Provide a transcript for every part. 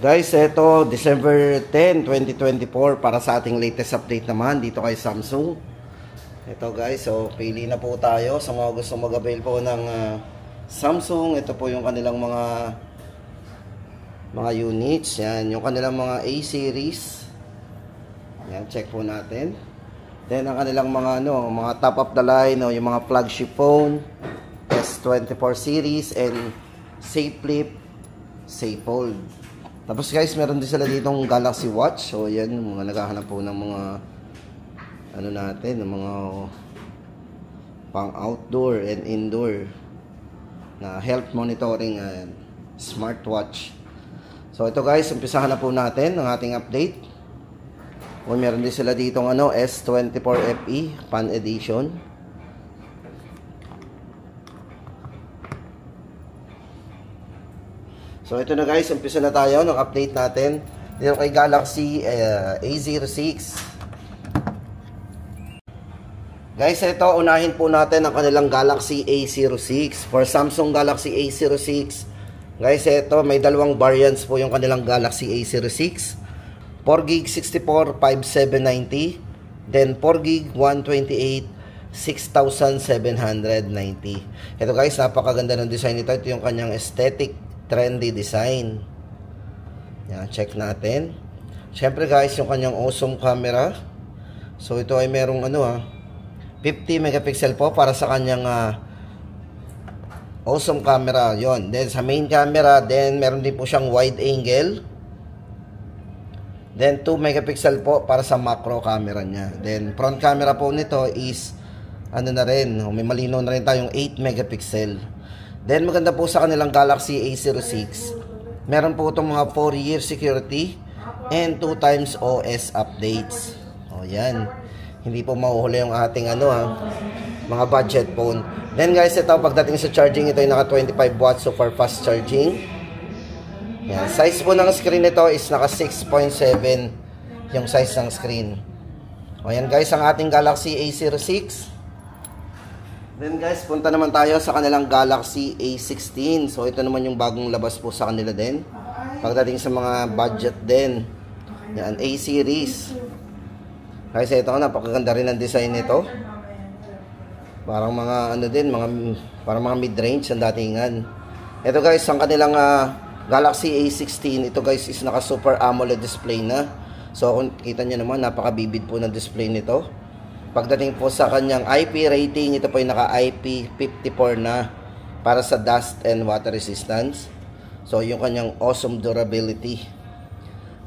Guys, ito December 10, 2024 para sa ating latest update naman dito kay Samsung. Ito guys, so pili na po tayo sa mga gusto mag-avail po ng Samsung. Ito po yung kanilang mga units. Yan, yung kanilang mga A series. Yan, check po natin. Then ang kanilang mga mga top of the line, yung mga flagship phone, S24 series and Safe Flip, Safe Fold. Tapos guys, meron din sila ditong Galaxy Watch. So yan, mga naghahanap po ng mga natin, ng mga pang outdoor and indoor na health monitoring and smartwatch. So ito guys, umpisahan na po natin ang ating update. O meron din sila ditong S24 FE Pan Edition. So ito na guys, umpisa na tayo ng update natin dito kay Galaxy A06. Guys, ito unahin po natin ang kanilang Galaxy A06. For Samsung Galaxy A06, guys, ito may dalawang variants po yung kanilang Galaxy A06. 4GB 64 5790, then 4GB 128 6790. Ito guys, napakaganda ng design nito. Ito yung kanyang aesthetic trendy design. Yan, check natin. Syempre guys, yung kanyang awesome camera. So ito ay merong 50 megapixel po para sa kanyang awesome camera. Yon. Then sa main camera, then meron din po siyang wide angle. Then 2 megapixel po para sa macro camera niya. Then front camera po nito is na rin, may malinaw na rin tayong 8 megapixel. Then maganda po sa kanilang Galaxy A06, meron po itong mga 4-year security and 2 times OS updates. O yan, hindi po mahuhuli yung ating mga budget phone. Then guys, ito pagdating sa charging, ito ay naka 25 watts super fast charging. Yan, size po ng screen nito is naka 6.7 yung size ng screen. O yan guys, ang ating Galaxy A06. Then guys, punta naman tayo sa kanilang Galaxy A16. So ito naman yung bagong labas po sa kanila din. Pagdating sa mga budget din. Yan, A series. Guys, ito napakaganda rin ang design nito. Parang mga parang mga mid-range ang datingan. Ito guys, ang kanilang Galaxy A16. Ito guys is naka Super AMOLED display na. So kung kita nyo naman, napakabibid po ng display nito. Pagdating po sa kanyang IP rating, ito po yung naka IP54 na para sa dust and water resistance. So yung kanyang awesome durability.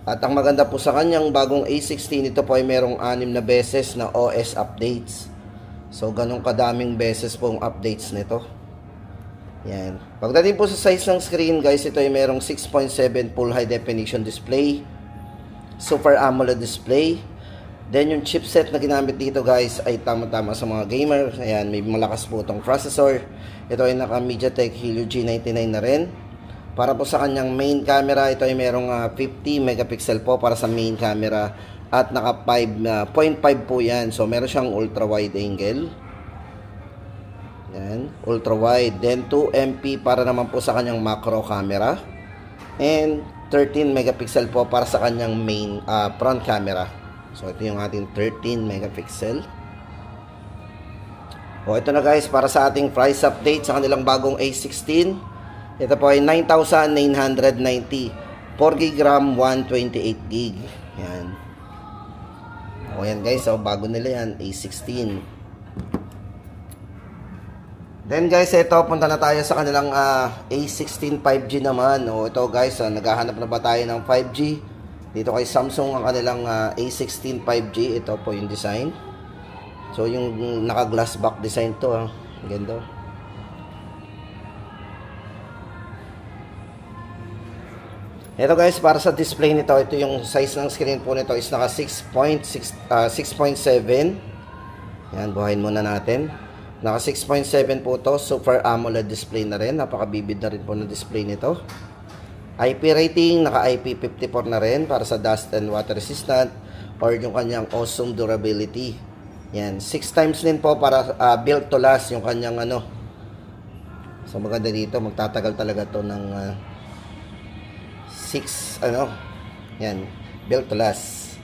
At ang maganda po sa kanyang bagong A16, ito po ay merong 6 na beses na OS updates. So ganun kadaming beses pong updates nito. Yan. Pagdating po sa size ng screen, guys, ito ay merong 6.7 full high definition display, Super AMOLED display. Then yung chipset na ginamit dito guys ay tama-tama sa mga gamer. Ayan, may malakas po itong processor. Ito ay naka MediaTek Helio G99 na rin. Para po sa kanyang main camera, ito ay merong 50 megapixel po para sa main camera. At naka 0.5 po yan. So meron siyang ultra wide angle. Ayan, ultra wide. Then 2 MP para naman po sa kanyang macro camera. And 13 megapixel po para sa kanyang main front camera. So ito yung ating 13 megapixel. O ito na guys, para sa ating price update sa kanilang bagong A16. Ito po ay 9,990. 4GB RAM, 128GB. Yan. O yan guys, so bago nila yan, A16. Then guys, ito punta na tayo sa kanilang A16 5G naman. O ito guys, naghahanap na ba tayo ng 5G? Dito kay Samsung ang kanilang A16 5G. Ito po yung design. So yung naka glass back design to. Ganda. Ito guys, para sa display nito, ito yung size ng screen po nito is naka 6.7. Yan, buhayin muna natin. Naka 6.7 po to. Super AMOLED display na rin. Napakabibid na rin po ng display nito. IP rating, naka IP54 na rin para sa dust and water resistant or yung kanyang awesome durability. Yan, 6 times din po para built to last yung kanyang So maganda dito, magtatagal talaga to ng 6, ano, yan, built to last.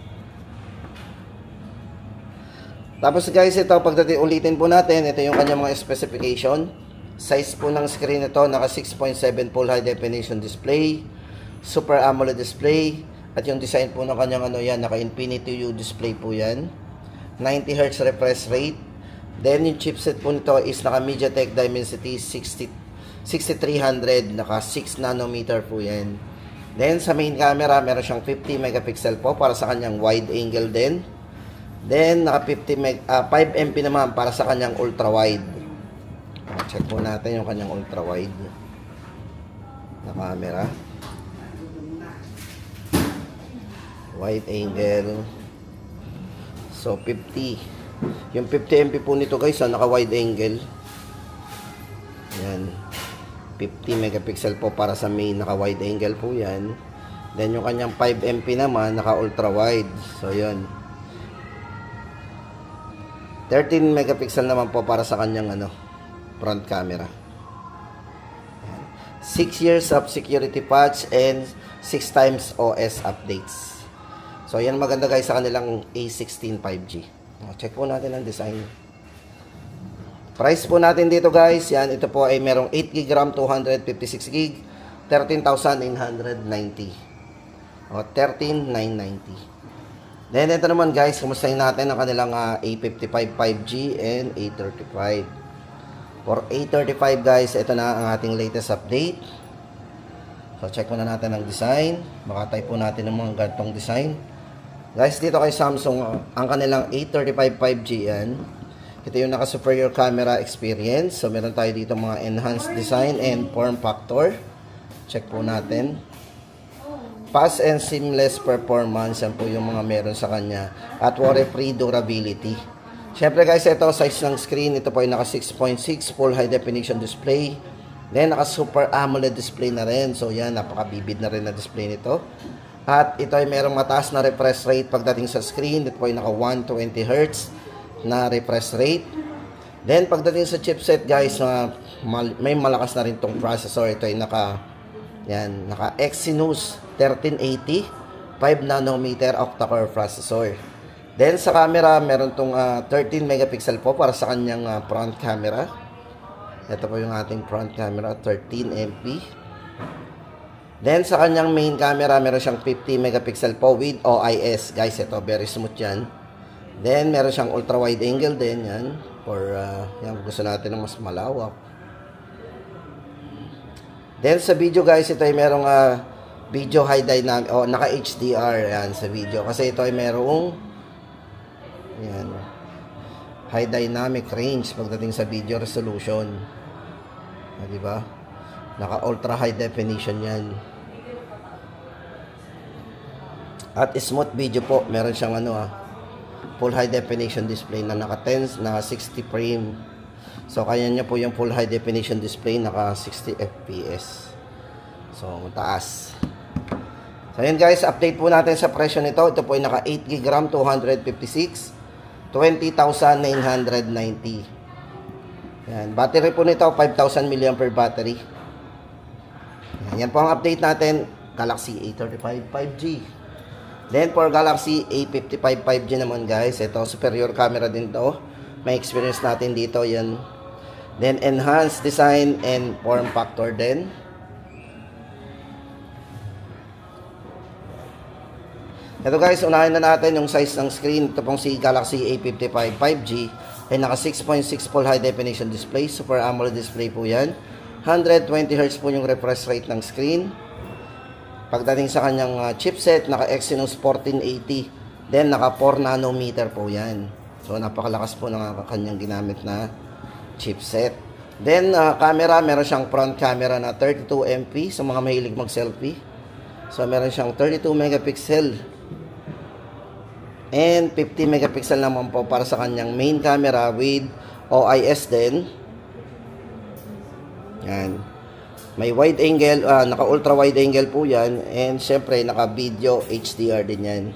Tapos guys, ito, pagdating ulitin po natin, ito yung kanyang mga specification. Size po ng screen ito, naka 6.7 full high definition display, Super AMOLED display, at yung design po ng kanyang ano yan, naka Infinity U display po yan. 90Hz refresh rate. Then yung chipset po nito is naka MediaTek Dimensity 6300, naka 6 nanometer po yan. Then sa main camera, meron siyang 50 megapixel po para sa kanyang wide angle din. Then naka 5 MP naman para sa kanyang ultra wide. Check po natin yung kanyang ultra wide na camera. Wide angle. So 50. Yung 50 MP po nito guys, naka wide angle. Yan. 50 megapixel po para sa main, naka wide angle po yan. Then yung kanyang 5 MP naman, naka ultra wide. So yun. 13 megapixel naman po para sa kanyang ano, front camera. 6 years of security patch and 6 times OS updates. So yan maganda guys sa kanilang A16 5G. Check po natin ang design. Price po natin dito guys, yan, ito po ay merong 8GB RAM, 256GB, 13,990. O, 13,990. Then ito naman guys, kumustahin natin ang kanilang A55 5G and A35. For A35 guys, ito na ang ating latest update. So check muna natin ang design. Baka type po natin ng mga gantong design. Guys, dito kay Samsung, ang kanilang A35 5G yan. Ito yung naka-superior camera experience. So, meron tayo dito mga enhanced design and form factor. Check po natin. Fast and seamless performance. Yan po yung mga meron sa kanya. At worry-free durability. Siyempre guys, ito size ng screen. Ito po ay naka 6.6 full high definition display. Then, naka Super AMOLED display na rin. So, yan, napaka-vivid na rin na display nito. At ito ay merong mataas na refresh rate pagdating sa screen. Ito po ay naka 120Hz na refresh rate. Then pagdating sa chipset guys, may malakas na rin tong processor. Ito ay naka Exynos 1380 5 nanometer octa-core processor. Then sa camera, meron tong 13 megapixel po para sa kanyang front camera. Ito po yung ating front camera, 13 MP. Then sa kanyang main camera, meron siyang 50 megapixel po with OIS. Guys, ito very smooth yan. Then meron siyang ultra wide angle din yan. For yan, gusto natin ng mas malawak. Then sa video guys, ito ay merong video high dynamic o naka HDR yan sa video. Kasi ito ay merong yan, high dynamic range pagdating sa video resolution. Di ba? Naka ultra high definition yan. At smooth video po, meron siyang full high definition display na naka 10, naka 60 frame. So kaya niya po yung full high definition display naka 60 FPS. So mataas. So yun guys, update po natin sa presyo nito. Ito po ay naka 8GB RAM, 256, 20,990. Yan, battery po nito 5,000 mAh battery. Yan po ang update natin, Galaxy A35 5G. Then for Galaxy A55 5G naman guys, ito superior camera din to. May experience natin dito yan. Then enhanced design and form factor din. Ito guys, unahin na natin yung size ng screen. Ito pong si Galaxy A55 5G ay naka 6.6 full high definition display. Super AMOLED display po yan. 120Hz po yung refresh rate ng screen. Pagdating sa kanyang chipset, naka Exynos 1480. Then, naka 4 nanometer po yan. So, napakalakas po ng kanyang ginamit na chipset. Then, camera, meron siyang front camera na 32 MP sa mga mahilig mag-selfie. So, meron siyang 32 megapixel. And 50 megapixel naman po para sa kanyang main camera with OIS din. Yan. May wide angle, naka ultra wide angle po yan. And syempre, naka video HDR din yan.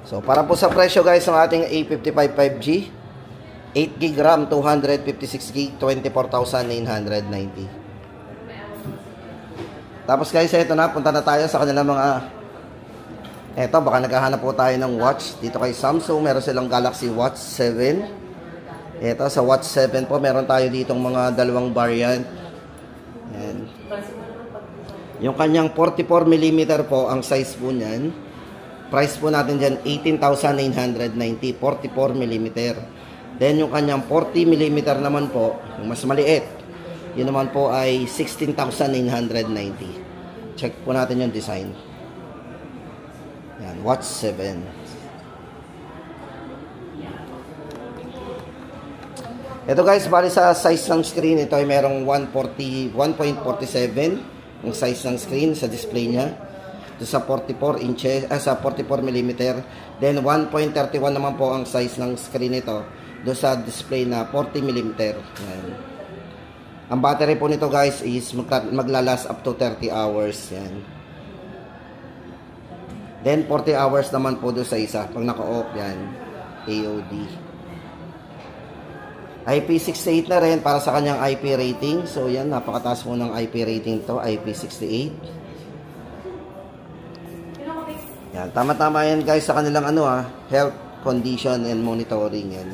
So, para po sa presyo guys, ng ating A55 5G, 8GB RAM, 256GB, 24,990. Tapos guys, ito na, punta na tayo sa kanilang mga, eto, baka naghahanap po tayo ng watch. Dito kay Samsung, meron silang Galaxy Watch 7. Ito, sa Watch 7 po, meron tayo ditong mga dalawang variant. Yan. Yung kanyang 44mm po, ang size po niyan. Price po natin dyan, 18,990, 44mm. Then, yung kanyang 40mm naman po, yung mas maliit, yun naman po ay 16,990. Check po natin yung design. Yan, Watch 7. Ito guys, bali sa size ng screen, ito ay merong 1.47 ang size ng screen sa display niya. Ito sa 44 inches, sa 44mm. Then 1.31 naman po ang size ng screen nito do sa display na 40mm. Yan. Ang battery po nito guys is maglalas up to 30 hours. Yan. Then 40 hours naman po do sa isa pag naka-off. Yan. AOD. IP68 na rin para sa kanyang IP rating. So yan, napakataas po ng IP rating to, IP68. Yan, tama-tama yan guys sa kanilang health condition and monitoring yan.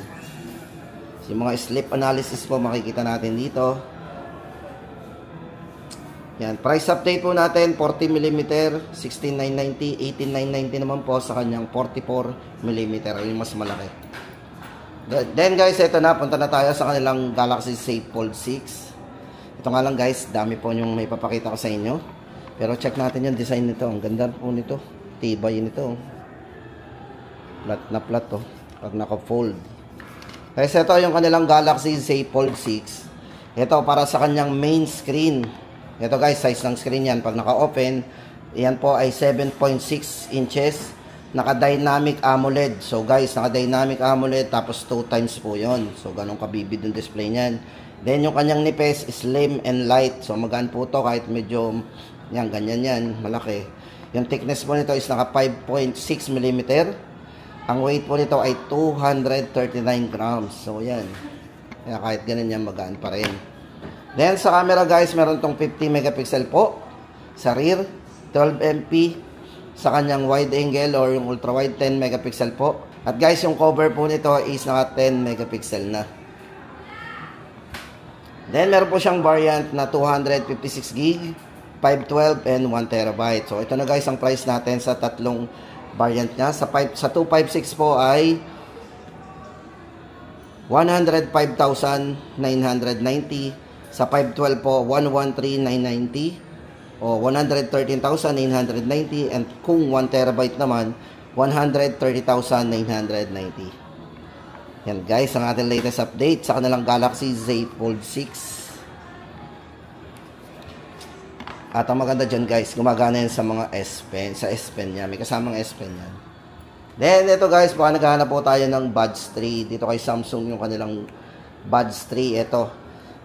So, yung mga sleep analysis po makikita natin dito. Yan, price update po natin 40mm 16,990, 18,990 naman po sa kanyang 44mm, yung mas malaki. Then guys, ito na, punta na tayo sa kanilang Galaxy Safe Fold 6. Ito nga lang guys, dami po yung may papakita ko sa inyo. Pero check natin yung design nito, ang ganda po nito. Tibay nito. Flat na flat to, pag naka-fold. Guys, ito yung kanilang Galaxy Safe Fold 6. Ito para sa kanyang main screen. Ito guys, size ng screen yan. Pag naka-open, yan po ay 7.6 inches. Naka-dynamic AMOLED. So guys, naka-dynamic AMOLED tapos 2 times po yon. So ganun kabibid yung display niyan. Then yung kanyang nipis, slim and light. So magaan po to kahit medyo, yan, ganyan yan, malaki. Yung thickness po nito is naka 5.6mm. Ang weight po nito ay 239 grams. So yan. Kaya kahit ganun yan, magaan pa rin. Then sa camera guys, meron tong 50 megapixel po sa rear, 12MP sa kanyang wide angle or yung ultra wide 10 megapixel po. At guys, yung cover po nito is naka 10 megapixel na. Then meron po siyang variant na 256GB, 512 and 1TB. So ito na guys ang price natin sa tatlong variant niya. Sa 256 po ay 105,990. Sa 512 po, 113,990 o 113,990, and kung 1TB naman, 130,990. Yan guys, ang ating latest update sa kanilang Galaxy Z Fold 6. At ang maganda dyan guys, gumagana yan sa mga S Pen, sa S Pen niya, may kasamang S Pen yan. Then ito guys, baka naghahanap po tayo ng Buds 3. Dito kay Samsung yung kanilang Buds 3. Ito,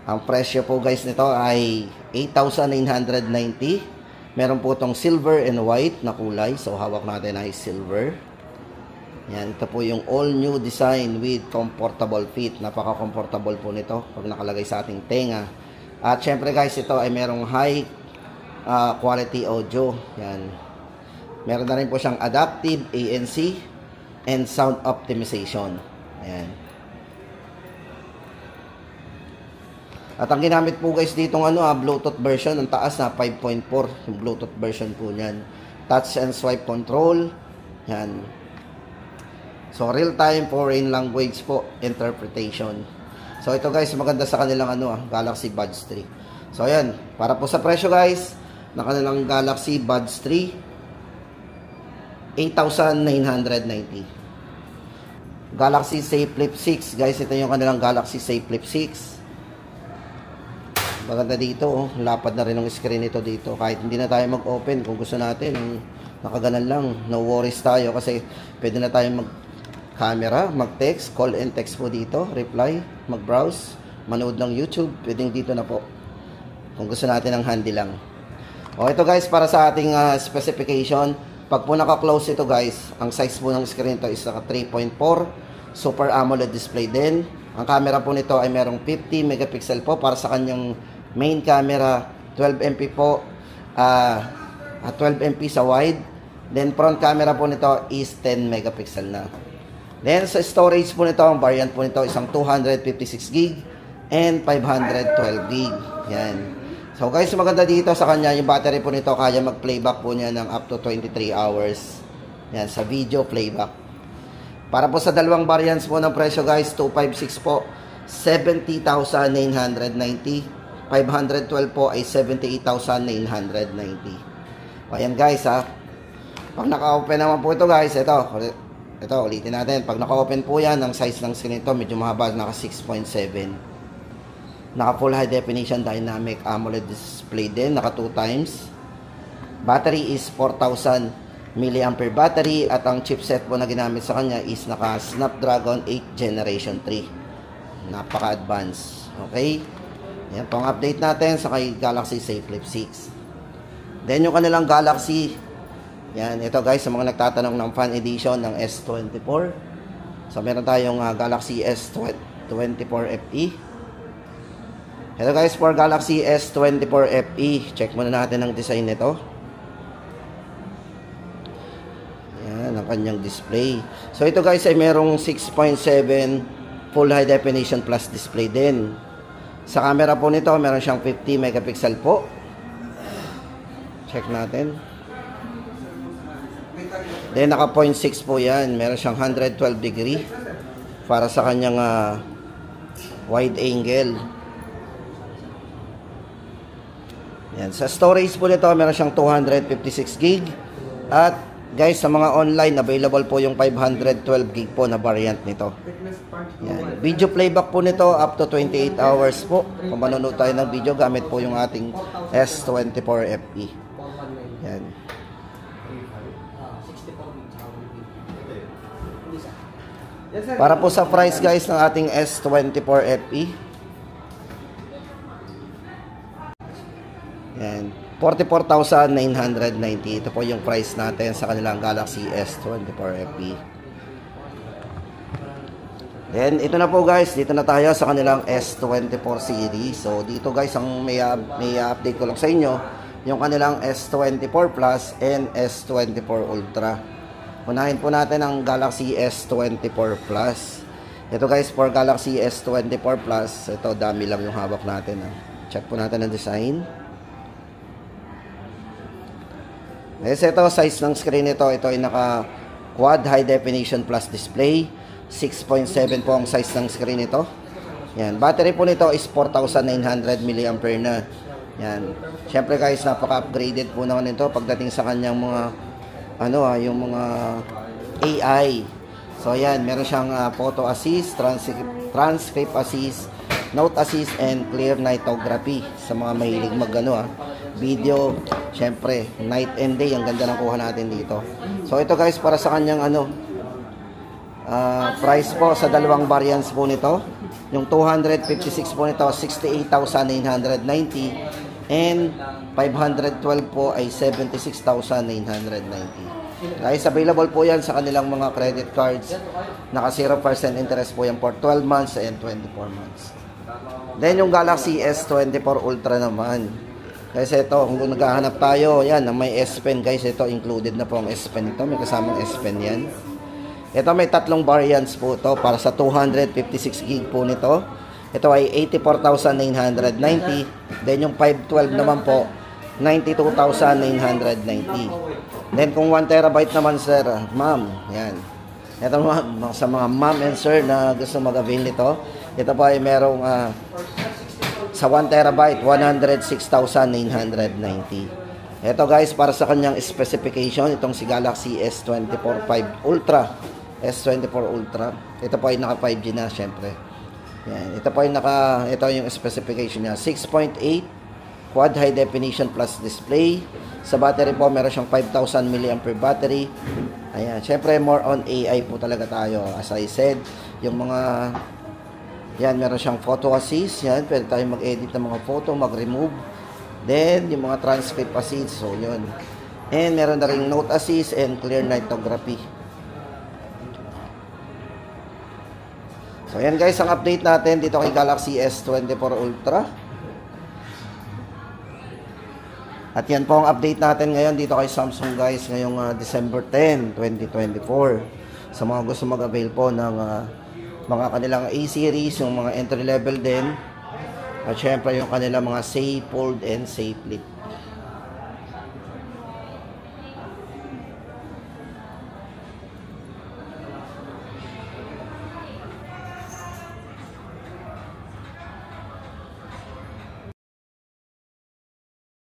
ang presyo po guys nito ay 8,990. Meron po itong silver and white na kulay. So hawak natin ay silver. Yan, ito po yung all new design with comfortable fit. Napaka-comfortable po nito pag nakalagay sa ating tenga. At syempre guys, ito ay merong high quality audio. Yan. Meron na rin po siyang adaptive ANC and sound optimization. Ayan. At ang ginamit po guys ditong Bluetooth version, ang taas na 5.4 yung Bluetooth version po niyan. Touch and swipe control. Yan. So real time foreign language po interpretation. So ito guys, maganda sa kanilang Galaxy Buds 3. So ayan, para po sa presyo guys, na kanilang Galaxy Buds 3, 8,990. Galaxy Safe Flip 6 guys, ito yung kanilang Galaxy Safe Flip 6. Maganda dito, lapad na rin ang screen nito dito. Kahit hindi na tayo mag-open, kung gusto natin, nakaganan lang, no worries tayo kasi pwede na tayo mag-camera, mag-text, call and text po dito, reply, mag-browse, manood ng YouTube, pwedeng dito na po. Kung gusto natin ng handy lang. O ito guys, para sa ating specification, pag po naka-close ito guys, ang size po ng screen ito is naka 3.4, Super AMOLED display din. Ang camera po nito ay merong 50 megapixel po para sa kanyang main camera, 12MP po 12 MP sa wide. Then front camera po nito is 10 megapixel na. Then sa storage po nito, ang variant po nito isang 256 gig and 512 gig. Yan. So guys, maganda dito sa kanya, yung battery po nito kaya mag-playback po niya ng up to 23 hours. Yan, sa video playback. Para po sa dalawang variants po ng presyo guys, 256 po, 70,990. 512 po ay 78,990. Ayan guys ha. Pag naka-open naman po ito guys, ito ulitin natin. Pag naka-open po yan, ang size ng screen ito medyo mahaba, naka 6.7. Naka full high definition dynamic AMOLED display din, naka 2 times. Battery is 4,000 mAh battery at ang chipset po na ginamit sa kanya is naka Snapdragon 8 Generation 3. Napaka-advanced. Okay? Yan po ang update natin sa kay Galaxy Z Flip 6. Then yung kanilang Galaxy, yan, ito guys, sa mga nagtatanong ng fan edition ng S24. So meron tayong Galaxy S24 FE. Ito guys, for Galaxy S24 FE, check muna natin ang design nito. Yan, ang kanyang display. So ito guys ay merong 6.7 full high definition plus display din. Sa camera po nito, meron siyang 50 megapixel po. Check natin. Then naka 0.6 po yan. Meron siyang 112 degree para sa kanyang wide angle. Yan. Sa storage po nito, meron siyang 256 gig. At guys, sa mga online, available po yung 512 gig po na variant nito. Yan. Video playback po nito up to 28 hours po. Kung manonood tayo ng video, gamit po yung ating S24 FE. Yan. Para po sa price guys ng ating S24 FE. Yan. 44,990. Ito po yung price natin sa kanilang Galaxy S24 FE. Then, ito na po guys. Dito na tayo sa kanilang S24 series. So, dito guys, ang may update ko lang sa inyo, yung kanilang S24 Plus and S24 Ultra. Unahin po natin ang Galaxy S24 Plus. Ito guys, for Galaxy S24 Plus, ito, dami lang yung hawak natin. Check po natin ang design. Yes, ito, size ng screen nito, ito ay naka Quad High Definition Plus display. 6.7 po ang size ng screen nito. Yan, battery po nito is 4,900 mAh na. Yan. Syempre guys, napaka-upgraded po naman ito pagdating sa kanyang mga yung mga AI. So yan, meron siyang photo assist, transcript assist, note assist, and clear nightography sa mga mahilig video. Syempre, night and day, ang ganda ng kuha natin dito. So ito guys, para sa kanyang price po sa dalawang variants po nito. Yung 256 po nito, 68,990, and 512 po ay 76,990. Guys, available po yan sa kanilang mga credit cards. Naka 0% interest po yan for 12 months and 24 months. Then yung Galaxy S24 Ultra naman. Guys, ito, kung naghahanap tayo, yan, may S Pen guys, ito included na po ang S Pen ito. May kasamang S Pen yan. Ito may tatlong variants po ito para sa 256 gig po nito. Ito ay 84,990. Then yung 512 naman po, 92,990. Then kung 1 terabyte naman sir, ma'am, yan. Ito sa mga ma'am and sir na gusto mag-avail nito, ito po ay merong sa 1 terabyte, 106,990. Ito guys, para sa kanyang specification, itong si Galaxy S24 5 Ultra. S24 Ultra. Ito po ay naka 5G na, syempre. Yan. Ito po ay ito yung specification niya. 6.8 Quad High Definition Plus display. Sa battery po, meron siyang 5,000 mAh battery. Ayan. Syempre, more on AI po talaga tayo. As I said, yung mga, yan, meron siyang photo assist. Yan, pwede tayo mag-edit ng mga photo, mag-remove. Then, yung mga transcript assist. So, yun. And, meron na ring note assist and clear nightography. So, yan guys, ang update natin dito kay Galaxy S24 Ultra. At yan po ang update natin ngayon dito kay Samsung guys ngayong December 10, 2024. Sa mga gusto mag-avail po ng mga kanilang A-series, yung mga entry level din. At syempre yung kanilang mga safe fold and safe flip.